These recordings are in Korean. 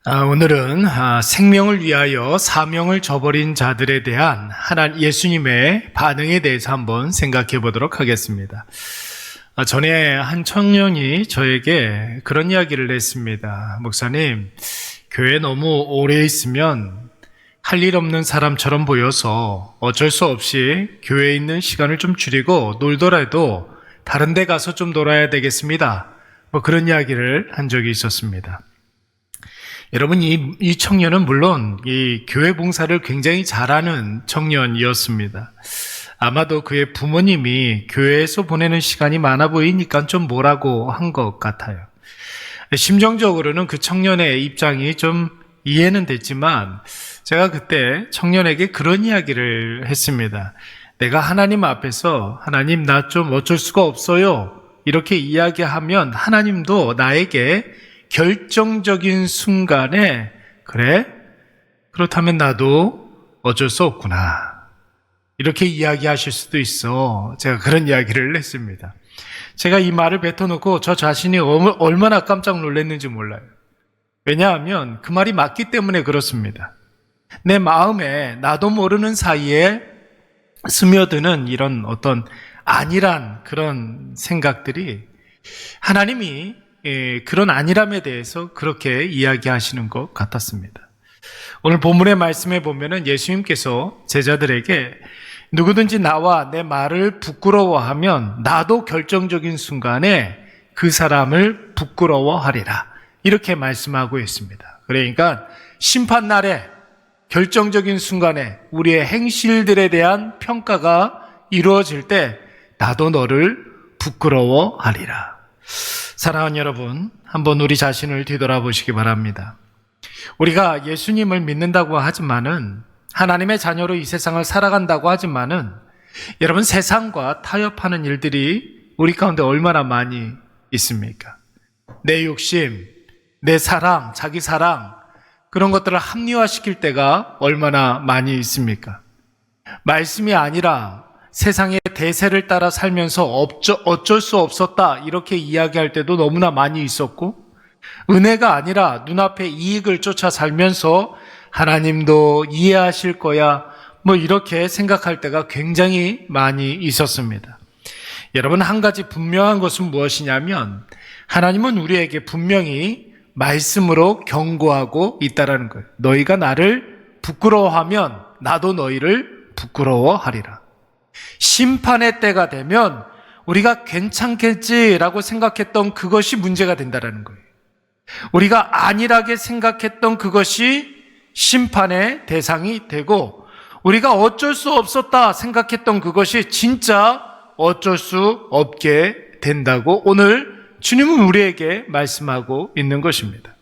오늘은 생명을 위하여 사명을 저버린 자들에 대한 예수님의 반응에 대해서 한번 생각해 보도록 하겠습니다. 전에 한 청년이 저에게 그런 이야기를 했습니다. 목사님, 교회 너무 오래 있으면 할 일 없는 사람처럼 보여서 어쩔 수 없이 교회에 있는 시간을 좀 줄이고 놀더라도 다른 데 가서 좀 놀아야 되겠습니다. 그런 이야기를 한 적이 있었습니다. 여러분, 이 청년은 물론 이 교회 봉사를 굉장히 잘하는 청년이었습니다. 아마도 그의 부모님이 교회에서 보내는 시간이 많아 보이니까 좀 뭐라고 한 것 같아요. 심정적으로는 그 청년의 입장이 좀 이해는 됐지만 제가 그때 청년에게 그런 이야기를 했습니다. 내가 하나님 앞에서 하나님, 나 좀 어쩔 수가 없어요, 이렇게 이야기하면 하나님도 나에게 결정적인 순간에 그래? 그렇다면 나도 어쩔 수 없구나, 이렇게 이야기하실 수도 있어. 제가 그런 이야기를 했습니다. 제가 이 말을 뱉어놓고 저 자신이 얼마나 깜짝 놀랐는지 몰라요. 왜냐하면 그 말이 맞기 때문에 그렇습니다. 내 마음에 나도 모르는 사이에 스며드는 이런 어떤 안일한 그런 생각들이 하나님이 그런 안일함에 대해서 그렇게 이야기하시는 것 같았습니다. 오늘 본문의 말씀에 보면은 예수님께서 제자들에게 누구든지 나와 내 말을 부끄러워하면 나도 결정적인 순간에 그 사람을 부끄러워하리라, 이렇게 말씀하고 있습니다. 그러니까 심판날에 결정적인 순간에 우리의 행실들에 대한 평가가 이루어질 때 나도 너를 부끄러워하리라. 사랑하는 여러분, 한번 우리 자신을 뒤돌아보시기 바랍니다. 우리가 예수님을 믿는다고 하지만은, 하나님의 자녀로 이 세상을 살아간다고 하지만은, 여러분, 세상과 타협하는 일들이 우리 가운데 얼마나 많이 있습니까? 내 욕심, 내 사랑, 자기 사랑, 그런 것들을 합리화시킬 때가 얼마나 많이 있습니까? 말씀이 아니라 세상의 대세를 따라 살면서 어쩔 수 없었다, 이렇게 이야기할 때도 너무나 많이 있었고, 은혜가 아니라 눈앞에 이익을 쫓아 살면서 하나님도 이해하실 거야, 이렇게 생각할 때가 굉장히 많이 있었습니다. 여러분, 한 가지 분명한 것은 무엇이냐면 하나님은 우리에게 분명히 말씀으로 경고하고 있다라는 거예요. 너희가 나를 부끄러워하면 나도 너희를 부끄러워하리라. 심판의 때가 되면 우리가 괜찮겠지라고 생각했던 그것이 문제가 된다는 거예요. 우리가 안일하게 생각했던 그것이 심판의 대상이 되고, 우리가 어쩔 수 없었다 생각했던 그것이 진짜 어쩔 수 없게 된다고 오늘 주님은 우리에게 말씀하고 있는 것입니다.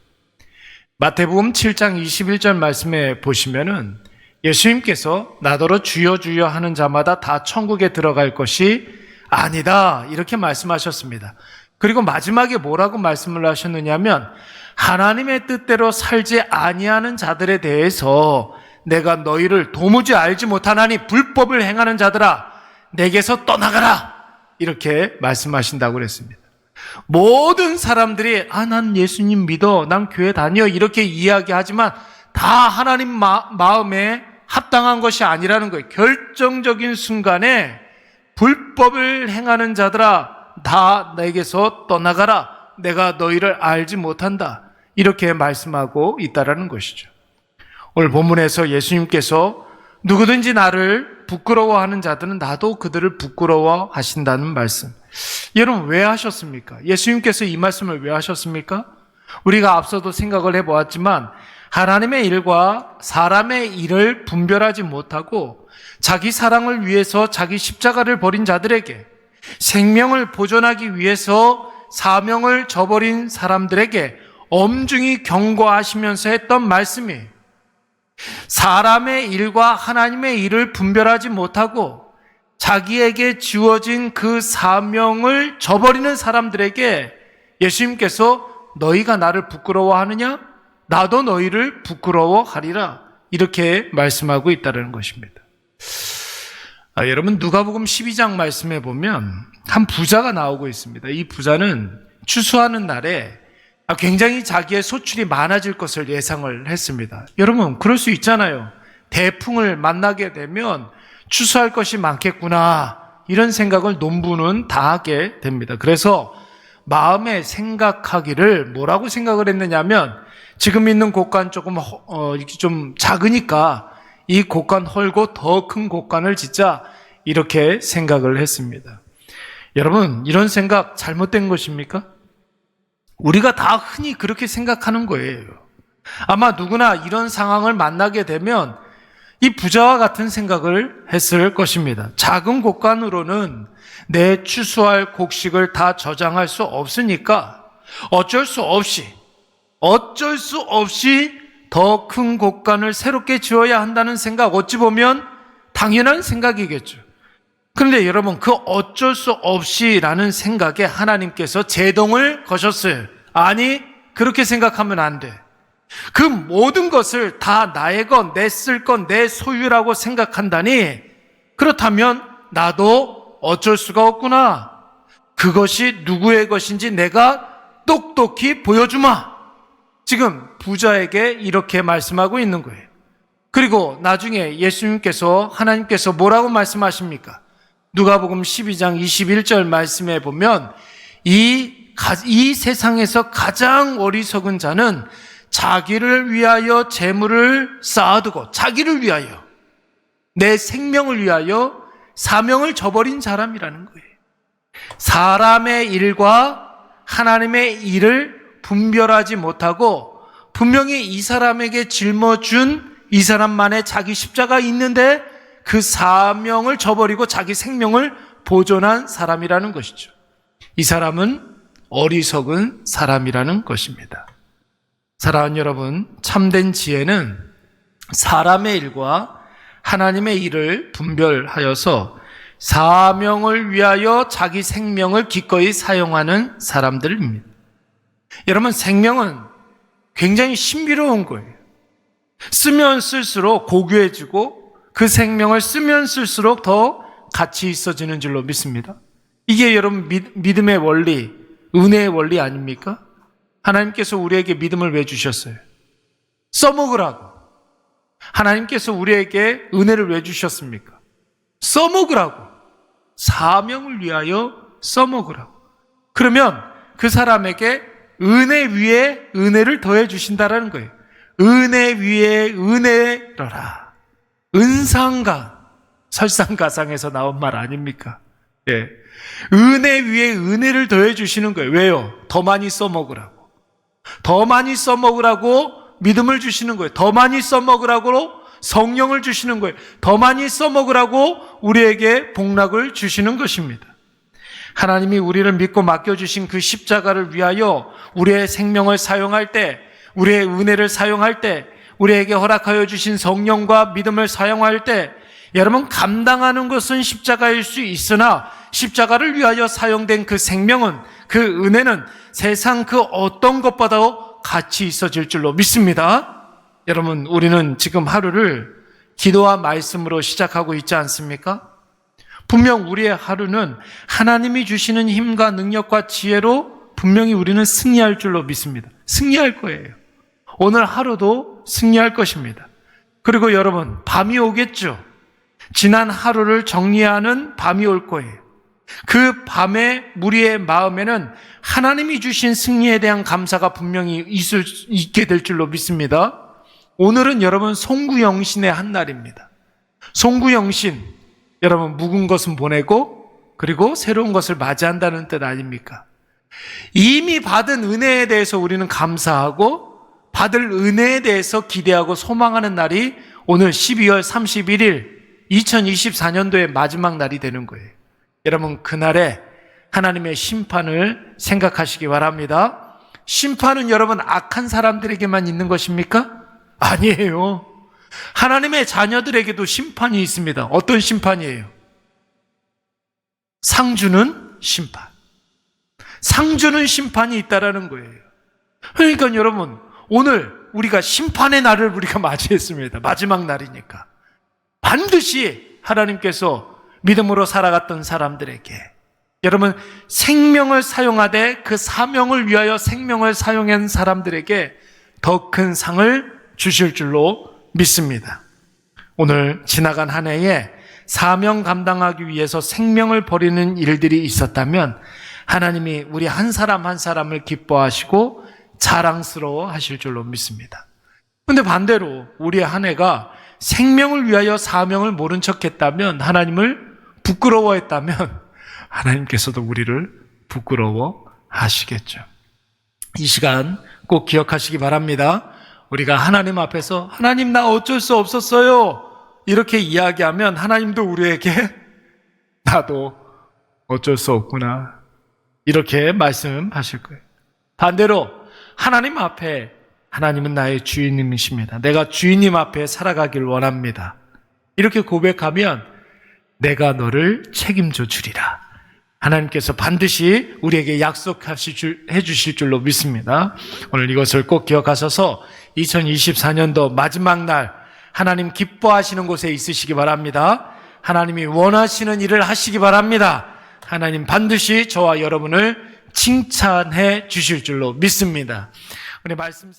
마태복음 7장 21절 말씀에 보시면은 예수님께서 나더러 주여 주여 하는 자마다 다 천국에 들어갈 것이 아니다, 이렇게 말씀하셨습니다. 그리고 마지막에 뭐라고 말씀을 하셨느냐면, 하나님의 뜻대로 살지 아니하는 자들에 대해서 내가 너희를 도무지 알지 못하나니 불법을 행하는 자들아, 내게서 떠나가라, 이렇게 말씀하신다고 그랬습니다. 모든 사람들이 난 예수님 믿어, 난 교회 다녀, 이렇게 이야기하지만 다 하나님 마음에 합당한 것이 아니라는 거예요. 결정적인 순간에 불법을 행하는 자들아, 다 내게서 떠나가라, 내가 너희를 알지 못한다, 이렇게 말씀하고 있다라는 것이죠. 오늘 본문에서 예수님께서 누구든지 나를 부끄러워하는 자들은 나도 그들을 부끄러워하신다는 말씀, 여러분, 왜 하셨습니까? 예수님께서 이 말씀을 왜 하셨습니까? 우리가 앞서도 생각을 해보았지만 하나님의 일과 사람의 일을 분별하지 못하고 자기 사랑을 위해서 자기 십자가를 버린 자들에게, 생명을 보존하기 위해서 사명을 저버린 사람들에게 엄중히 경고하시면서 했던 말씀이, 사람의 일과 하나님의 일을 분별하지 못하고 자기에게 주어진 그 사명을 저버리는 사람들에게 예수님께서 너희가 나를 부끄러워하느냐? 나도 너희를 부끄러워하리라, 이렇게 말씀하고 있다는 것입니다. 여러분, 누가복음 12장 말씀에 보면 한 부자가 나오고 있습니다. 이 부자는 추수하는 날에 굉장히 자기의 소출이 많아질 것을 예상을 했습니다. 여러분, 그럴 수 있잖아요. 대풍을 만나게 되면 추수할 것이 많겠구나, 이런 생각을 논부는 다 하게 됩니다. 그래서 마음에 생각하기를 뭐라고 생각을 했느냐면, 지금 있는 곳간 조금 이렇게 좀 작으니까 이 곳간 헐고 더 큰 곳간을 짓자, 이렇게 생각을 했습니다. 여러분, 이런 생각 잘못된 것입니까? 우리가 다 흔히 그렇게 생각하는 거예요. 아마 누구나 이런 상황을 만나게 되면 이 부자와 같은 생각을 했을 것입니다. 작은 곳간으로는 내 추수할 곡식을 다 저장할 수 없으니까 어쩔 수 없이 더 큰 곳간을 새롭게 지어야 한다는 생각, 어찌 보면 당연한 생각이겠죠. 그런데 여러분, 그 어쩔 수 없이라는 생각에 하나님께서 제동을 거셨어요. 아니, 그렇게 생각하면 안 돼. 그 모든 것을 다 나의 것, 내 쓸 것, 내 소유라고 생각한다니, 그렇다면 나도 어쩔 수가 없구나. 그것이 누구의 것인지 내가 똑똑히 보여주마. 지금 부자에게 이렇게 말씀하고 있는 거예요. 그리고 나중에 예수님께서, 하나님께서 뭐라고 말씀하십니까? 누가복음 12장 21절 말씀에 보면 이 세상에서 가장 어리석은 자는 자기를 위하여 재물을 쌓아두고 자기를 위하여, 내 생명을 위하여 사명을 저버린 사람이라는 거예요. 사람의 일과 하나님의 일을 분별하지 못하고 분명히 이 사람에게 짊어준 이 사람만의 자기 십자가 있는데 그 사명을 저버리고 자기 생명을 보존한 사람이라는 것이죠. 이 사람은 어리석은 사람이라는 것입니다. 사랑하는 여러분, 참된 지혜는 사람의 일과 하나님의 일을 분별하여서 사명을 위하여 자기 생명을 기꺼이 사용하는 사람들입니다. 여러분, 생명은 굉장히 신비로운 거예요. 쓰면 쓸수록 고귀해지고 그 생명을 쓰면 쓸수록 더 가치 있어지는 줄로 믿습니다. 이게 여러분 믿음의 원리, 은혜의 원리 아닙니까? 하나님께서 우리에게 믿음을 왜 주셨어요? 써먹으라고. 하나님께서 우리에게 은혜를 왜 주셨습니까? 써먹으라고. 사명을 위하여 써먹으라고. 그러면 그 사람에게 은혜 위에 은혜를 더해 주신다라는 거예요. 은혜 위에 은혜로라. 은상가, 설상가상에서 나온 말 아닙니까? 예. 은혜 위에 은혜를 더해 주시는 거예요. 왜요? 더 많이 써먹으라고. 더 많이 써먹으라고 믿음을 주시는 거예요. 더 많이 써먹으라고 성령을 주시는 거예요. 더 많이 써먹으라고 우리에게 복락을 주시는 것입니다. 하나님이 우리를 믿고 맡겨주신 그 십자가를 위하여 우리의 생명을 사용할 때, 우리의 은혜를 사용할 때, 우리에게 허락하여 주신 성령과 믿음을 사용할 때, 여러분, 감당하는 것은 십자가일 수 있으나 십자가를 위하여 사용된 그 생명은, 그 은혜는 세상 그 어떤 것보다도 가치 있어질 줄로 믿습니다. 여러분, 우리는 지금 하루를 기도와 말씀으로 시작하고 있지 않습니까? 분명 우리의 하루는 하나님이 주시는 힘과 능력과 지혜로 분명히 우리는 승리할 줄로 믿습니다. 승리할 거예요. 오늘 하루도 승리할 것입니다. 그리고 여러분, 밤이 오겠죠. 지난 하루를 정리하는 밤이 올 거예요. 그 밤에 우리의 마음에는 하나님이 주신 승리에 대한 감사가 분명히 있게 될 줄로 믿습니다. 오늘은 여러분 송구영신의 한 날입니다. 송구영신, 여러분 묵은 것은 보내고 그리고 새로운 것을 맞이한다는 뜻 아닙니까? 이미 받은 은혜에 대해서 우리는 감사하고 받을 은혜에 대해서 기대하고 소망하는 날이 오늘 12월 31일 2024년도의 마지막 날이 되는 거예요. 여러분, 그날에 하나님의 심판을 생각하시기 바랍니다. 심판은 여러분 악한 사람들에게만 있는 것입니까? 아니에요. 하나님의 자녀들에게도 심판이 있습니다. 어떤 심판이에요? 상 주는 심판. 상 주는 심판이 있다라는 거예요. 그러니까 여러분, 오늘 우리가 심판의 날을 우리가 맞이했습니다. 마지막 날이니까. 반드시 하나님께서 믿음으로 살아갔던 사람들에게 여러분, 생명을 사용하되 그 사명을 위하여 생명을 사용한 사람들에게 더 큰 상을 주실 줄로 믿습니다. 오늘 지나간 한 해에 사명 감당하기 위해서 생명을 버리는 일들이 있었다면 하나님이 우리 한 사람 한 사람을 기뻐하시고 자랑스러워 하실 줄로 믿습니다. 그런데 반대로 우리의 한 해가 생명을 위하여 사명을 모른 척 했다면, 하나님을 부끄러워했다면 하나님께서도 우리를 부끄러워 하시겠죠. 이 시간 꼭 기억하시기 바랍니다. 우리가 하나님 앞에서 하나님 나 어쩔 수 없었어요 이렇게 이야기하면 하나님도 우리에게 나도 어쩔 수 없구나 이렇게 말씀하실 거예요. 반대로 하나님 앞에 하나님은 나의 주인님이십니다. 내가 주인님 앞에 살아가길 원합니다. 이렇게 고백하면 내가 너를 책임져 주리라. 하나님께서 반드시 우리에게 약속해 주실 줄로 믿습니다. 오늘 이것을 꼭 기억하셔서 2024년도 마지막 날 하나님 기뻐하시는 곳에 있으시기 바랍니다. 하나님이 원하시는 일을 하시기 바랍니다. 하나님 반드시 저와 여러분을 칭찬해 주실 줄로 믿습니다. 우리 말씀